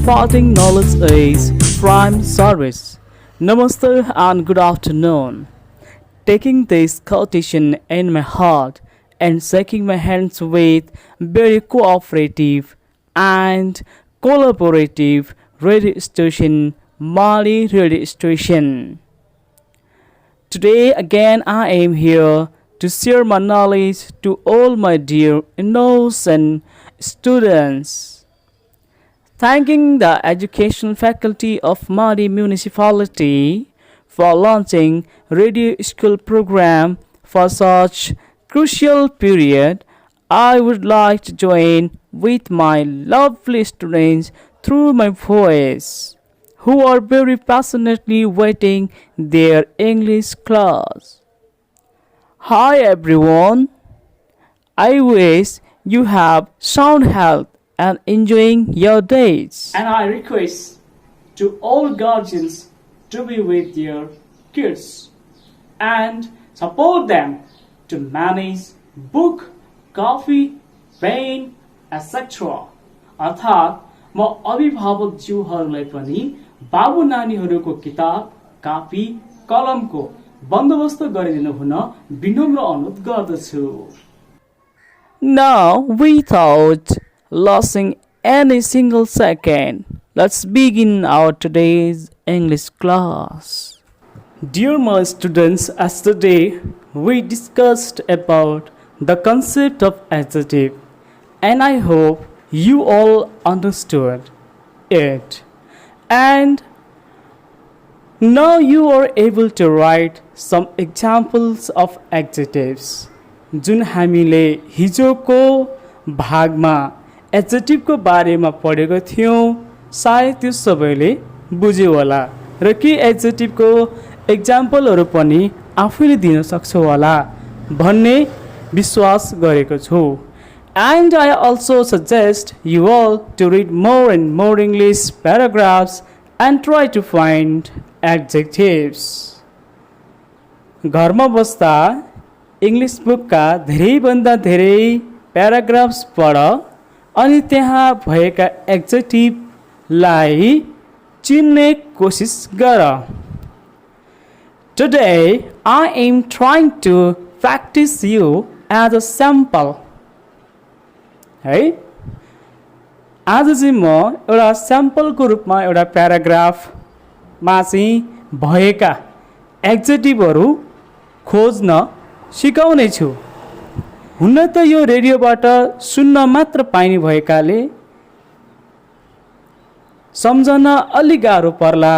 imparting knowledge is prime service. Namaste and good afternoon. Taking this quotation in my heart and shaking my hands with very cooperative and collaborative radio station, Mali radio station. Today again I am here to share my knowledge to all my dear innocent students. Thanking the education faculty of Madi municipality for launching radio school program for such crucial period, I would like to join with my lovely students through my voice who are very passionately waiting their English class. Hi everyone. I wish you have sound health and enjoying your days. And I request to all guardians to be with their kids and support them to manage book, coffee, pen, etc. अर्थात् म अभिभावक ज्यूहरूलाई पनि बाबु नानीहरूको किताब, कापी, कलमको बन्दोबस्त गरिदिनु हुन विनम्र अनुरोध गर्दछु. Now, without losing any single second, let's begin our today's English class. Dear my students, yesterday we discussed about the concept of adjective, and I hope you all understood it. And now you are able to write some examples of adjectives. जुन हामीले हिजोको भागमा एडजेक्टिभको बारेमा पढेको थियौँ, सायद त्यो सबैले बुझ्यो होला र के एडजेक्टिभको एक्जाम्पलहरू पनि आफैले दिन सक्छौ होला भन्ने विश्वास गरेको छु. And I also suggest you all to read more and more English paragraphs and try to find adjectives. घरमा बस्दा इङ्ग्लिस बुकका धेरैभन्दा धेरै प्याराग्राफ्स पढ अनि त्यहाँ भएका एडजेक्टिभलाई चिन्ने कोसिस गर. Today I am trying to practice you as a sample. है, आज चाहिँ म एउटा स्याम्पलको रूपमा एउटा प्याराग्राफमा चाहिँ भएका एडजेक्टिभहरू खोज्न सिकाउने छु. हुन त यो रेडियोबाट सुन्न मात्र पाइने भएकाले सम्झन अलि गाह्रो पर्ला,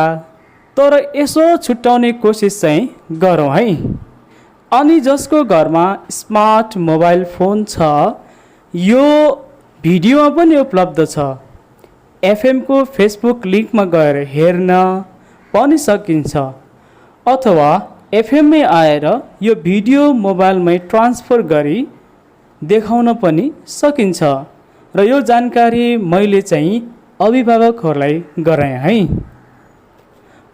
तर यसो छुट्याउने कोसिस चाहिँ गरौँ है. अनि जसको घरमा स्मार्ट मोबाइल फोन छ, यो भिडियोमा पनि उपलब्ध छ. एफएमको फेसबुक लिङ्कमा गएर हेर्न पनि सकिन्छ, अथवा एफएममै आएर यो भिडियो मोबाइलमै ट्रान्सफर गरी देखाउन पनि सकिन्छ. र यो जानकारी मैले चाहिँ अभिभावकहरूलाई गराएँ है.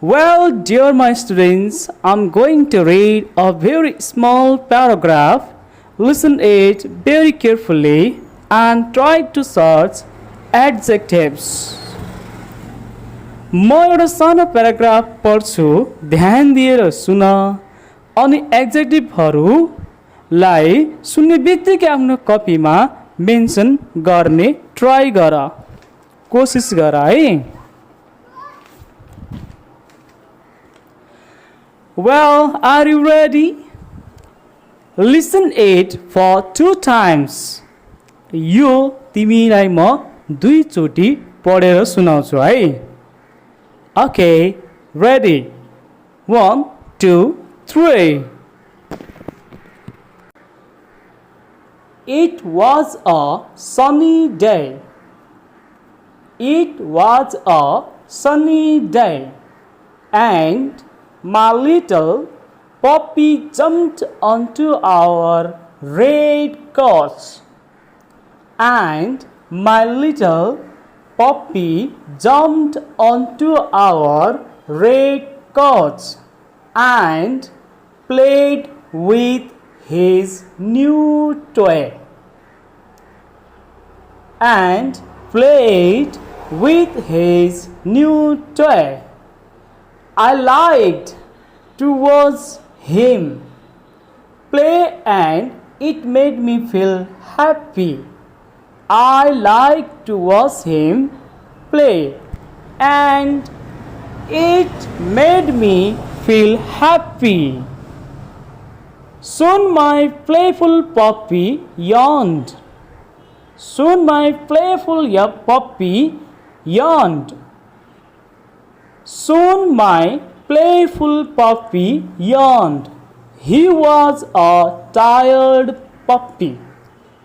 Well, dear my students, I'm going to read a very small paragraph. Listen it very carefully and try to search adjectives. म एउटा सानो प्याराग्राफ पढ्छु, ध्यान दिएर सुन अनि एडजेक्टिभहरूलाई सुन्ने बित्तिकै आफ्नो कपीमा मेन्सन गर्ने ट्राई गर, कोसिस गर है. Well, are you ready? Listen it for 2 times. यो तिमीलाई म 2 चोटि पढेर सुनाउँछु है. Okay, ready? 1, 2, 3. It was a sunny day. It was a sunny day, and my little puppy jumped onto our red couch. And my little puppy jumped onto our red couch and played with his new toy. And played with his new toy. I liked to watch him play and it made me feel happy. I liked to watch him play and it made me feel happy. Soon my playful puppy yawned. Soon my playful puppy yawned. Soon my playful puppy yawned. He was a tired puppy.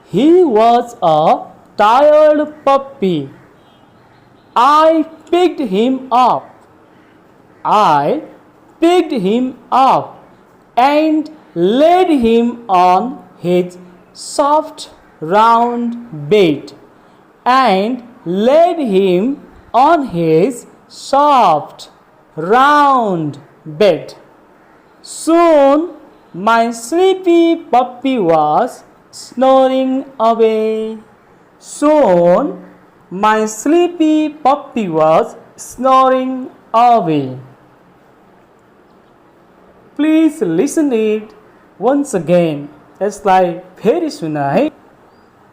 He was a tired puppy. I picked him up. I picked him up and laid him on his soft round bed and laid him on his soft round bed. Soon my sleepy puppy was snoring away. Soon my sleepy puppy was snoring away. Please listen it once again. यसलाई फेरि सुनाए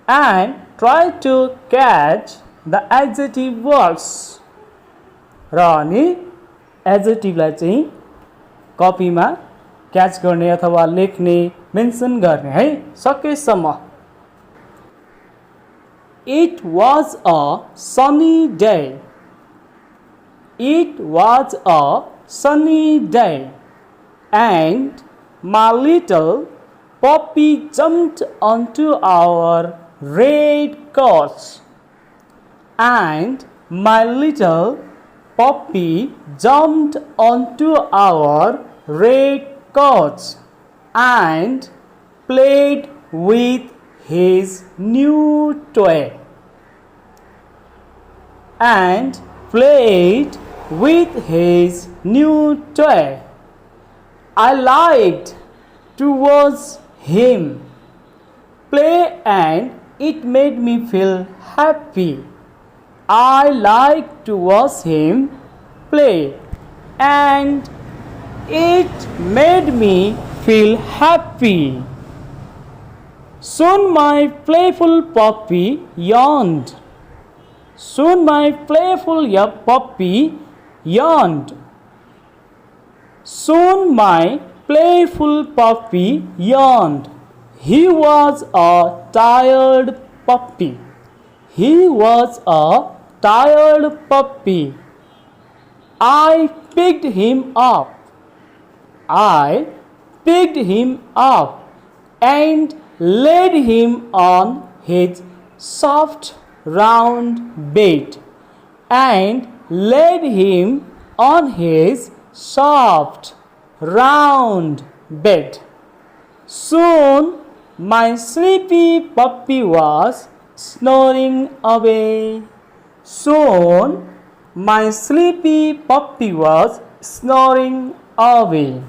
and try to catch the adjective words. र अनि एडजेक्टिभलाई चाहिँ कपीमा catch गर्ने अथवा लेख्ने मेन्सन गर्ने है सकेसम्म. It was a sunny day. It was a sunny day and my little puppy jumped onto our red couch. And my little puppy jumped onto our red couch and played with his new toy. And played with his new toy. I liked to watch him play and it made me feel happy. I liked to watch him play and it made me feel happy. Soon my playful puppy yawned. Soon my playful puppy yawned. Soon my playful puppy yawned. He was a tired puppy. He was a tired puppy. I picked him up. I picked him up and laid him on his soft round bed and laid him on his soft round bed. Soon my sleepy puppy was snoring away. Soon my sleepy puppy was snoring away.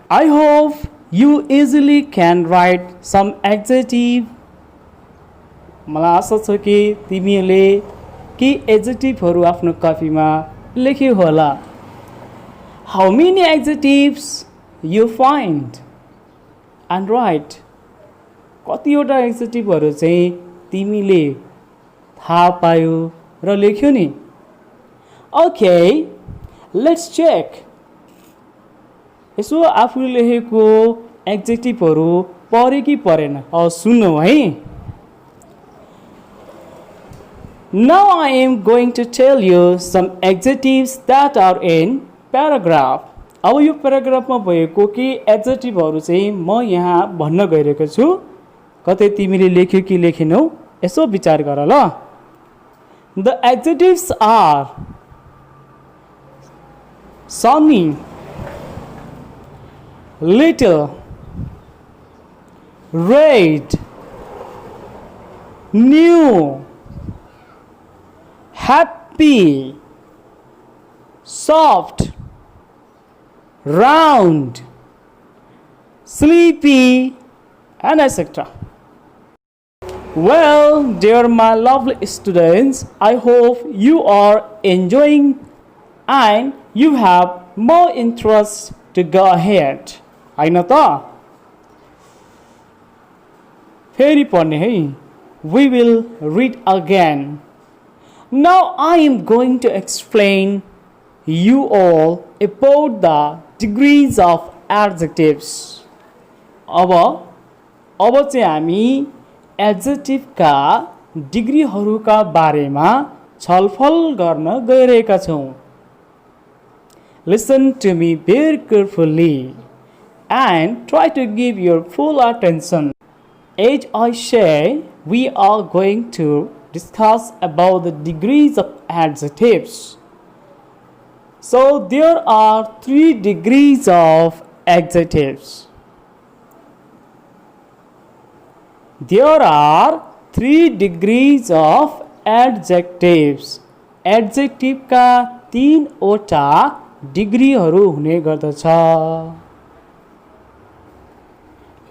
I hope you easily can write some adjective. मलाई आशा छ कि तिमीले के एडजेक्टिभहरु आफ्नो कपीमा लेख्यौ होला. How many adjectives you find and write? कतिवटा एडजेक्टिभहरु चाहिँ तिमीले थाहा पायौ र लेख्यौ नि. Okay, let's check. यसो आफूले लेखेको एडजेक्टिभहरु पढ्यो कि पढेन सुन्नु है. Now I am going to tell you some adjectives that are in paragraph. अब यो प्याराग्राफमा भएको के एडजेक्टिभहरु चाहिँ म यहाँ भन्न गइरहेको छु. कतै तिमीले लेख्यौ कि लेखेनौ यसो विचार गर ल. The adjectives are sunny, little, red, new, happy, soft, round, sleepy, and etc. Well, dear my lovely students, I hope you are enjoying and you have more interest to go ahead. होइन त फेरि पढ्ने है. We will read again. Now I am going to explain you all about the degrees of adjectives. अब चाहिँ हामी एडजेक्टिभका डिग्रीहरूका बारेमा छलफल गर्न गइरहेका छौं. Listen to me very carefully and try to give your full attention. As I say, we are going to discuss about the degrees of adjectives. So there are 3 degrees of adjectives. There are 3 degrees of adjectives. Adjective का 3 वटा डिग्रीहरू हुने गर्दछ.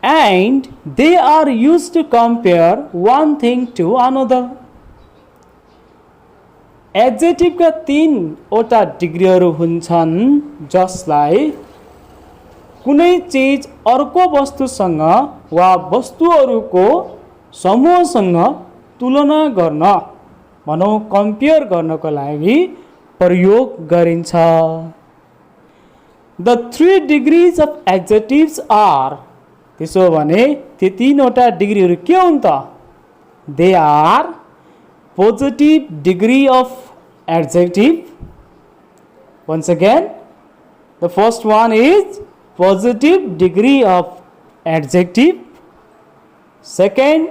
And they are used to compare one thing to another. Adjective का 3 वटा डिग्रीहरू हुन्छन् जसलाई कुनै चीज अर्को वस्तुसँग वा वस्तुहरूको समूहसँग तुलना गर्न भनौं कम्पेयर गर्नको लागि प्रयोग गरिन्छ. The 3 degrees of adjectives are, त्यसो भने ती 3 वटा डिग्रीहरू के हुन् त? They are positive degree of adjective. Once again, the first one is positive degree of adjective. Second,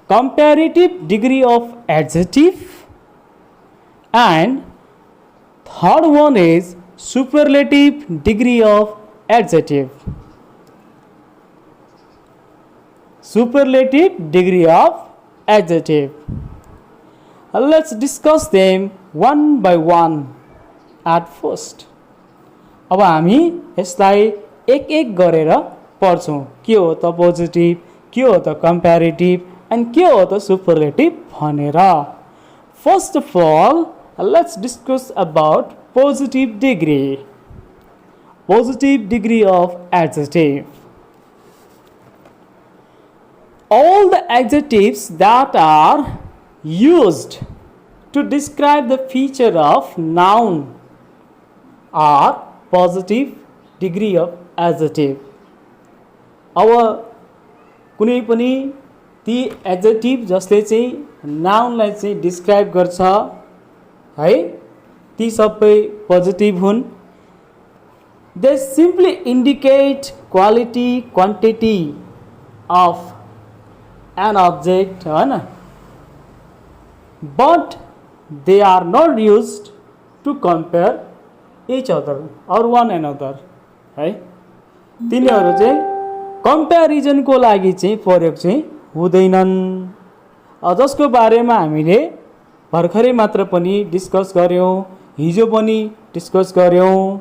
comparative degree of adjective. And third one is superlative degree of adjective. Superlative degree of adjective. Let's discuss them one by one at first. अब हामी यसलाई एक एक गरेर पढ्छौं. के हो त positive, के हो त कम्प्यारेटिभ एन्ड के हो त सुपरलेटिभ भनेर. First of all, let's discuss about positive degree. Positive degree of adjective. All the adjectives that are used to describe the feature of noun are positive degree of adjective. अब कुनै पनि ती adjective जसले चाहिँ नाउनलाई चाहिँ describe गर्छ है, ती सबै पोजिटिभ हुन्. They simply indicate quality, quantity of an object, हैन, but they are not used to compare each other or one another. है, तिनीहरू चाहिँ कम्प्यारिजनको लागि चाहिँ प्रयोग चाहिँ हुँदैनन्. जसको बारेमा हामीले भर्खरै मात्र पनि डिस्कस गर्यौं, हिजो पनि डिस्कस गर्यौं.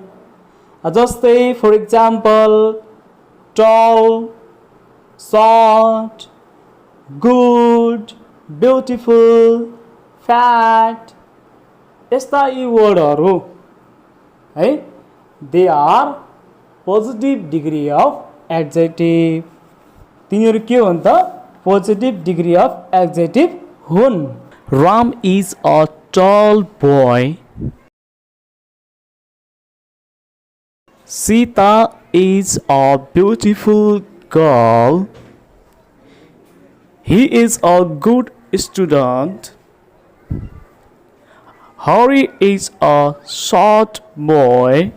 जस्तै for example tall, short, good, beautiful, fat, यस्ता यी वर्डहरू है, they are positive degree of adjective. तिनीहरू के हुन् त? पोजिटिभ डिग्री अफ एडजेक्टिभ हुन्. Ram is a tall boy. Sita is a beautiful girl. He is a good student. Hari is a short boy.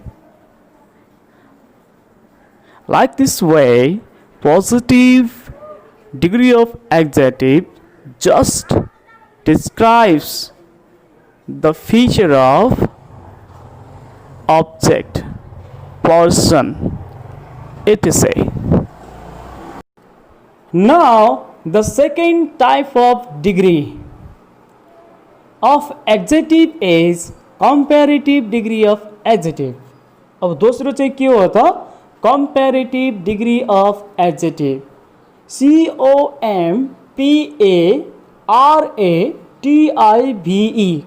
Like this way, positive degree of adjective just describes the feature of object, person, etc. Now, the second type of degree of adjective is comparative degree of adjective. अब दोस्रो चाहिँ के हो त? Comparative degree of adjective. COMPARATIVE P-A-R-A-T-I-V-E,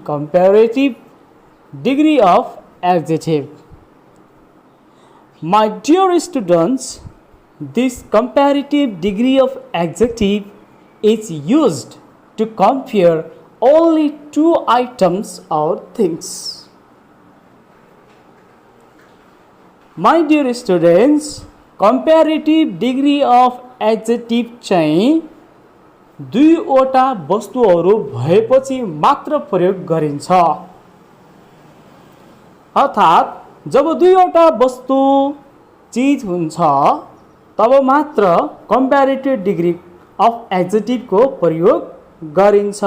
comparative degree of adjective. My dear students, this comparative degree of adjective is used to compare only two items or things. My dear students, comparative degree of adjective चाहिँ दुईवटा वस्तुहरू भएपछि मात्र प्रयोग गरिन्छ। अर्थात् जब दुईवटा वस्तु चीज हुन्छ तब मात्र comparative degree of adjective को प्रयोग गरिन्छ।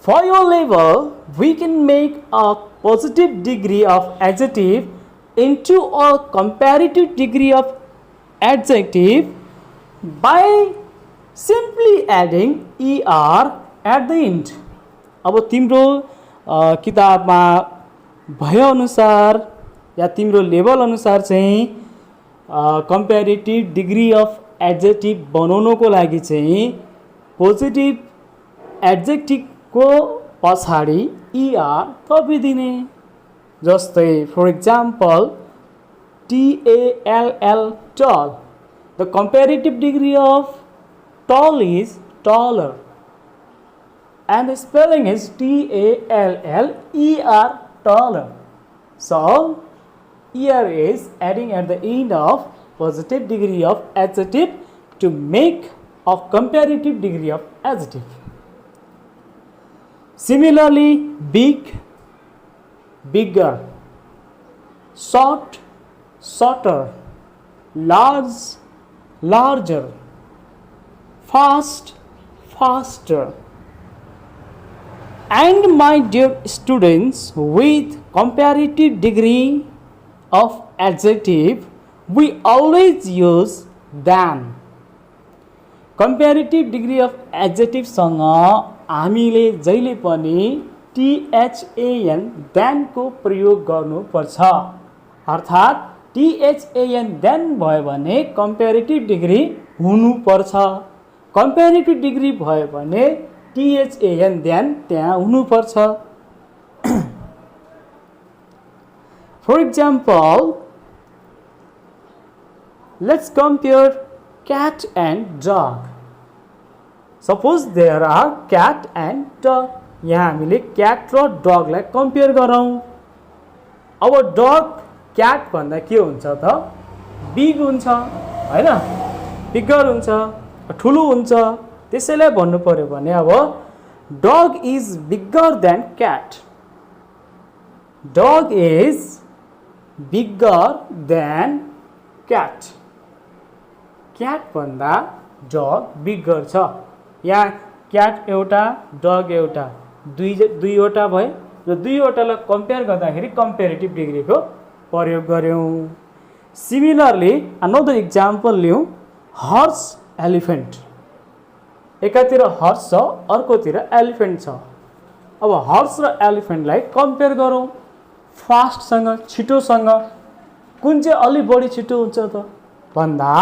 For your level, we can make a positive degree of adjective into a comparative degree of adjective by simply adding er at the end. अब तिम्रो किताबमा भए अनुसार या तिम्रो लेभल अनुसार चाहिँ कम्पेरिटिभ डिग्री अफ एडजेक्टिभ बनाउनको लागि चाहिँ पोजिटिभ एडजेक्टिभको पछाडि er थपिदिने। जस्तै for example tall, tall. The comparative degree of tall is taller and the spelling is T-A-L-L-E-R, taller. So er is adding at the end of positive degree of adjective to make a comparative degree of adjective. Similarly, big, bigger, short, shorter, large, larger, fast, faster. And my dear students, with comparative degree of adjective, we always use than. Comparative degree of adjective सँग हामीले जहिले पनि THAN than को प्रयोग गर्नुपर्छ। अर्थात् THAN than भयो भने comparative degree हुनुपर्छ। comparative degree भयो भने THAN than त्यहाँ हुनुपर्छ। For example, let's compare cat and dog. Suppose there are cat and dog. यहाँ हामीले cat र dog लाई compare गरौँ। अब dog cat भन्दा के हुन्छ त? Big हुन्छ, हैन? Bigger हुन्छ, ठुलो हुन्छ। त्यसैलाई भन्नु पर्यो भने अब dog is bigger than cat. Dog is bigger than cat. Cat भन्दा dog bigger छ। यहाँ cat एउटा dog एउटा दुईवटा भयो र दुईवटालाई कम्पेयर गर्दाखेरि कम्पेरिटिभ डिग्रीको प्रयोग गर्यौं। सिमिलरली अनदर एक्जाम्पल लियौं, हर्स एलिफेन्ट। एकातिर हर्स छ अर्कोतिर एलिफेन्ट छ। अब हर्स र एलिफेन्टलाई कम्पेयर गरौँ फास्टसँग, छिटोसँग। कुन चाहिँ अलि बढी छिटो हुन्छ त भन्दा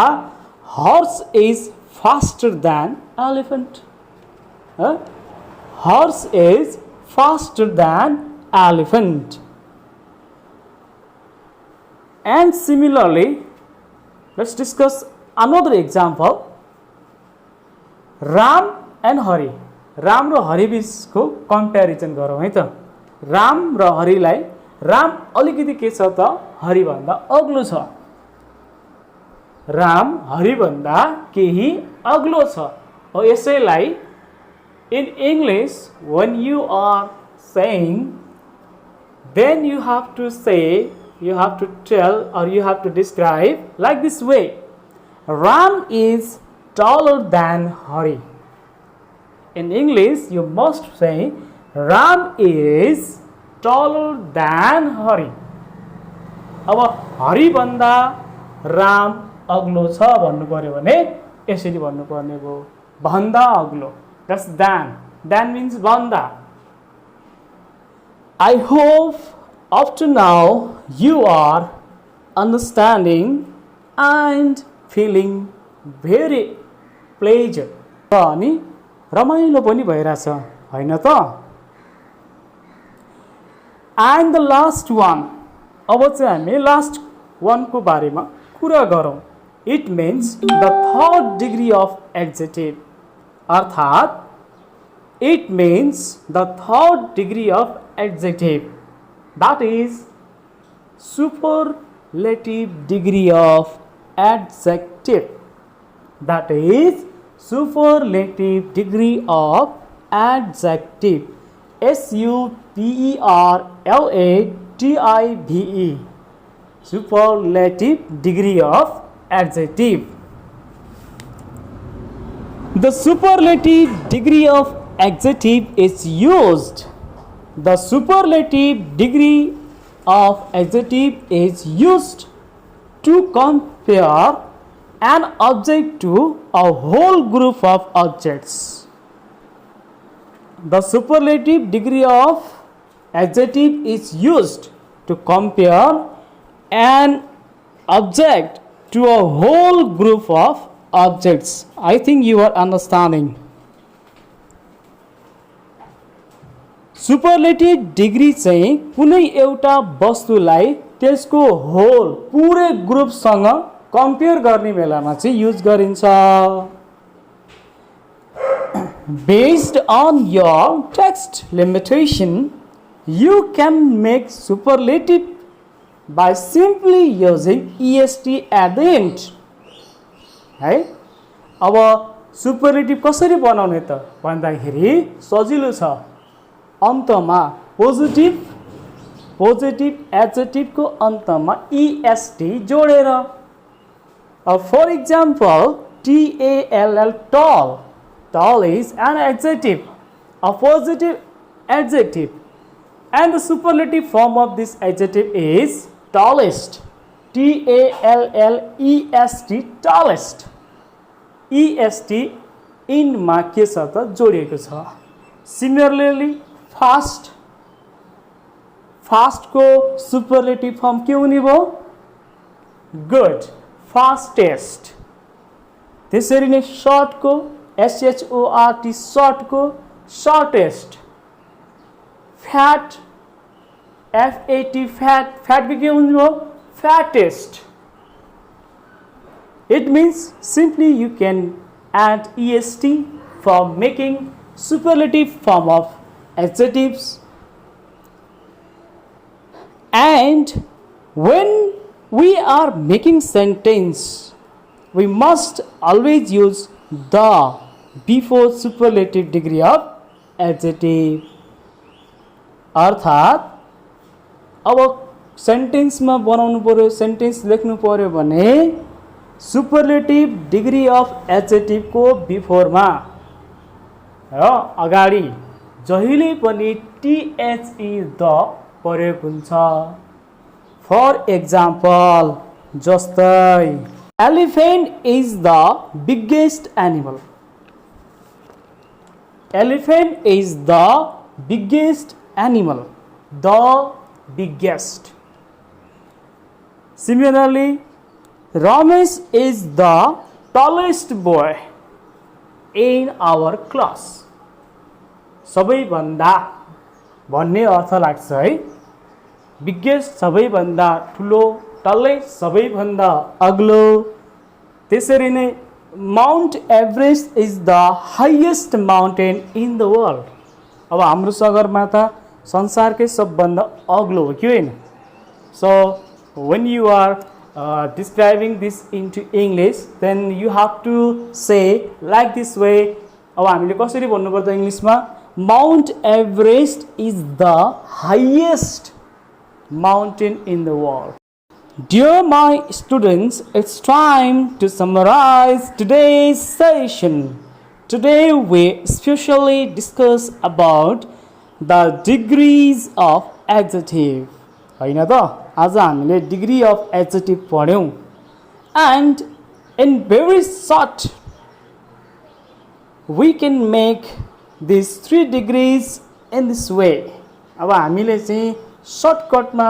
horse is faster than elephant. Horse is faster than elephant. And similarly, let's discuss another example. Ram and Hari. Ram र हरि बीचको कम्प्यारिजन गरौँ है त। राम र हरिलाई राम अलिकति के छ त हरि भन्दा अग्लो छ। राम हरि भन्दा केही अग्लो छ। हो यसैलाई in English when you are saying, then you have to say, you have to tell or you have to describe like this way. Ram is taller than Hari. In English you must say Ram is taller than Hari. अब हरि भन्दा राम अग्लो छ भन्नु पर्यो भने यसरी भन्नु पर्ने भयो, भन्दा अग्लो। That's than. Than means भन्दा। I hope up to now you are understanding and feeling very pleasure अनि रमाइलो पनि भइरहेछ हैन त एन्ड द लास्ट वान अब चाहिँ हामी लास्ट वानको बारेमा कुरा गरौँ it means the third degree of adjective अर्थात् it means the third degree of adjective that is superlative degree of adjective that is superlative degree of adjective superlative superlative degree of adjective the superlative degree of adjective is used the superlative degree of adjective is used to compare an object to a whole group of objects the superlative degree of adjective is used to compare an object to a whole group of objects I think you are understanding superlative degree चाहिँ कुनै एउटा वस्तुलाई त्यसको whole पुरै ग्रुपसँग compare गर्ने बेलामा चाहिँ use गरिन्छ based on your text limitation you can make superlative by simply using EST at the end है अब सुपरलेटिभ कसरी बनाउने त भन्दाखेरि सजिलो छ अन्तमा पोजिटिभ एडजेक्टिभको अन्तमा इएसटी जोडेर for example TALL tall is an adjective a positive adjective and the superlative form of this adjective is tallest TALLEST tallest EST in मा के छ त जोडिएको छ सिमिलरली फास्ट को सुपरलेटिभ फर्म के हुने भयो गुड फास्टेस्ट त्यसरी नै सर्ट को SHORT सर्ट को सर्टेस्ट फ्याट FAT फ्याट के हुने भयो fattest it means simply you can add EST for making superlative form of adjectives and when we are making sentence we must always use the before superlative degree of adjective अर्थात् अब सेन्टेन्समा बनाउनु पर्यो sentence लेख्नु पर्यो भने superlative degree of एडजेक्टिभको बिफोरमा र अगाडि जहिले पनि THE द प्रयोग हुन्छ फर एक्जाम्पल जस्तै elephant is the biggest animal elephant is the biggest animal the biggest similarly Ramesh is the tallest boy in our class सबैभन्दा भन्ने अर्थ लाग्छ है बिगेस्ट सबैभन्दा ठुलो टल्लेस्ट सबैभन्दा अग्लो त्यसरी नै Mount Everest is the highest mountain in the world अब हाम्रो सगरमाथा संसारकै सबभन्दा अग्लो हो कि होइन so when you are describing this into English then you have to say like this way अब हामीले कसरी भन्नुपर्छ इङ्ग्लिसमा Mount Everest is the highest mountain in the world. Dear my students, it's time to summarize today's session. Today we specially discuss about the degrees of adjective. हैन त आज हामीले degree of adjective पढ्यौं and in very short we can make these 3 degrees in this way. अब हामीले चाहिँ सर्टकटमा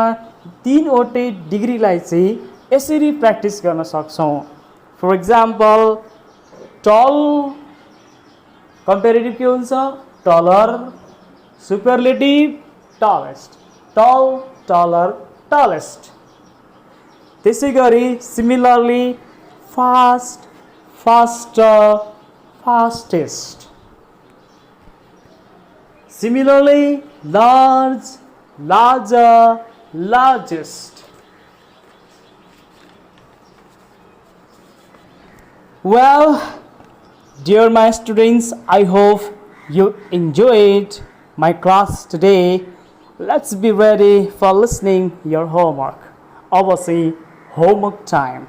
3 वटै डिग्रीलाई चाहिँ यसरी practice गर्न सक्छौं. फर एक्जाम्पल टल कम्पेरेटिभ के हुन्छ टलर, सुपरलेटिभ टलेस्ट, टल, टलर, टलेस्ट। त्यसै गरी similarly fast, faster, fastest. Similarly, large, larger, largest. Well, dear my students, I hope you enjoyed my class today. Let's be ready for listening your homework. Obviously, homework time.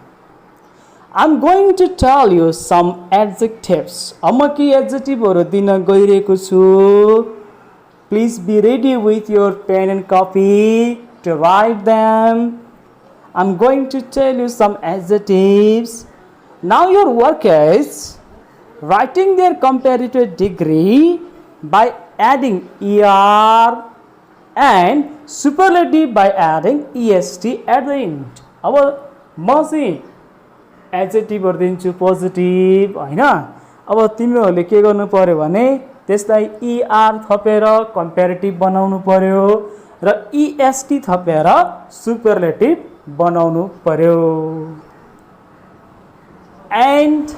I'm going to tell you some adjectives. I'm going to adjectives दिन गइरहेको छु. Please be ready with your pen and copy to write them. I'm going to tell you some adjectives. Now your work is writing their comparative degree by adding er and superlative by adding est at the end. अब म चाहिँ एडजेक्टिभहरु दिन्छु positive हैन। अब तिमीहरूले के गर्नु पर्यो भने त्यसलाई er थपेर कम्पेरेटिभ बनाउनु पर्यो र est थपेर सुपरलेटिभ बनाउनु पर्यो। And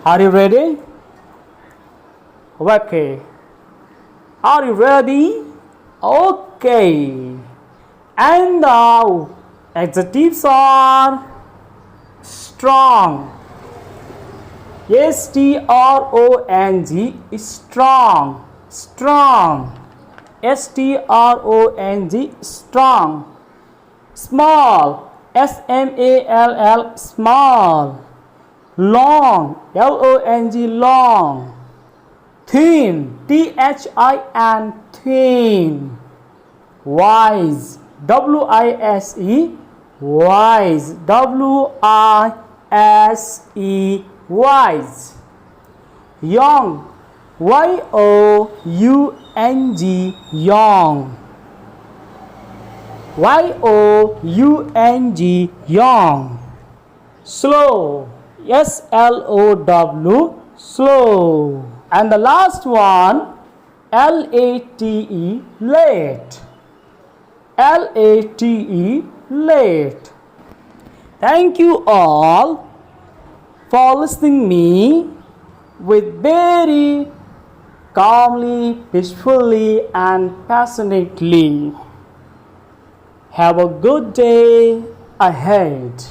are you ready? Okay. Are you ready? Okay. And now adjectives are strong. strong, strong, strong, strong, strong. Small, small, small. Long, long, long. Thin, thin, thin. Wise, wise, wise, wise, wise. Young, young, young, young, young. Slow, slow, slow. And the last one, late, late, late, late. Thank you all for listening me with very calmly, peacefully and passionately. Have a good day ahead.